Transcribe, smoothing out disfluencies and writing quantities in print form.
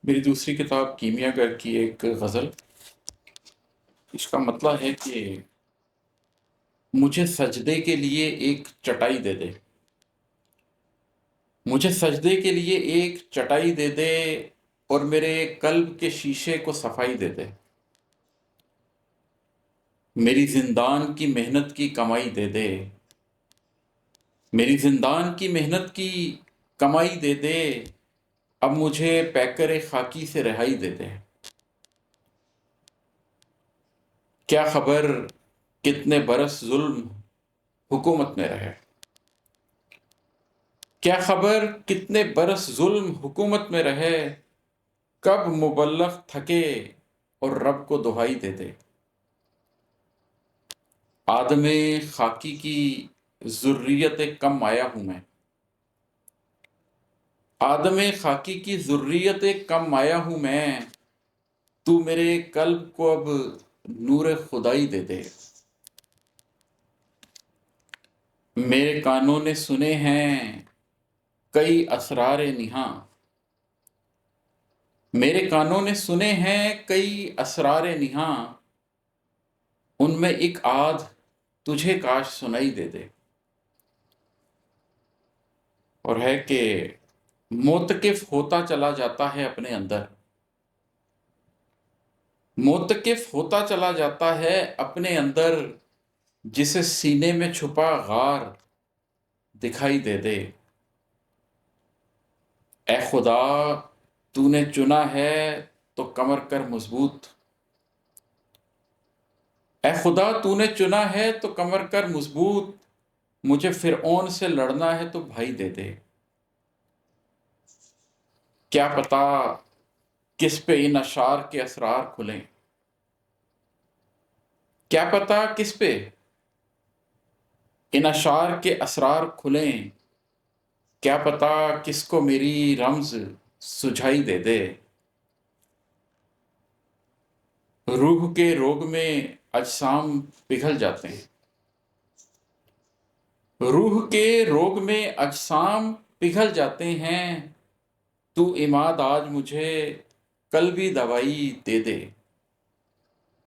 میری دوسری کتاب کیمیا گر کی ایک غزل، اس کا مطلب ہے کہ مجھے سجدے کے لیے ایک چٹائی دے دے، مجھے سجدے کے لیے ایک چٹائی دے دے اور میرے قلب کے شیشے کو صفائی دے دے، میری زندان کی محنت کی کمائی دے دے، میری زندان کی محنت کی کمائی دے دے، اب مجھے پیکر خاکی سے رہائی دے دے۔ کیا خبر کتنے برس ظلم حکومت میں رہے، کیا خبر کتنے برس ظلم حکومت میں رہے، کب مبلغ تھکے اور رب کو دہائی دے دے۔ آدم خاکی کی ذریت کم آیا ہوں میں، آدم خاکی کی ذریت کم آیا ہوں میں، تو میرے قلب کو اب نور خدائی دے دے۔ میرے کانوں نے سنے ہیں کئی اسرار نہاں، میرے کانوں نے سنے ہیں کئی اسرار نہاں، ان میں ایک آدھ تجھے کاش سنائی دے دے۔ اور ہے کہ موتقف ہوتا چلا جاتا ہے اپنے اندر، موتقف ہوتا چلا جاتا ہے اپنے اندر، جسے سینے میں چھپا غار دکھائی دے دے۔ اے خدا تو نے چنا ہے تو کمر کر مضبوط، اے خدا تو نے چنا ہے تو کمر کر مضبوط، مجھے فرعون سے لڑنا ہے تو بھائی دے دے۔ کیا پتا کس پہ ان اشعار کے اسرار کھلیں، کیا پتا کس پہ ان اشعار کے اسرار کھلیں، کیا پتا کس کو میری رمز سجھائی دے دے۔ روح کے روگ میں اجسام پگھل جاتے ہیں، روح کے روگ میں اجسام پگھل جاتے ہیں، تو عماد آج مجھے قلبی دوائی دے دے۔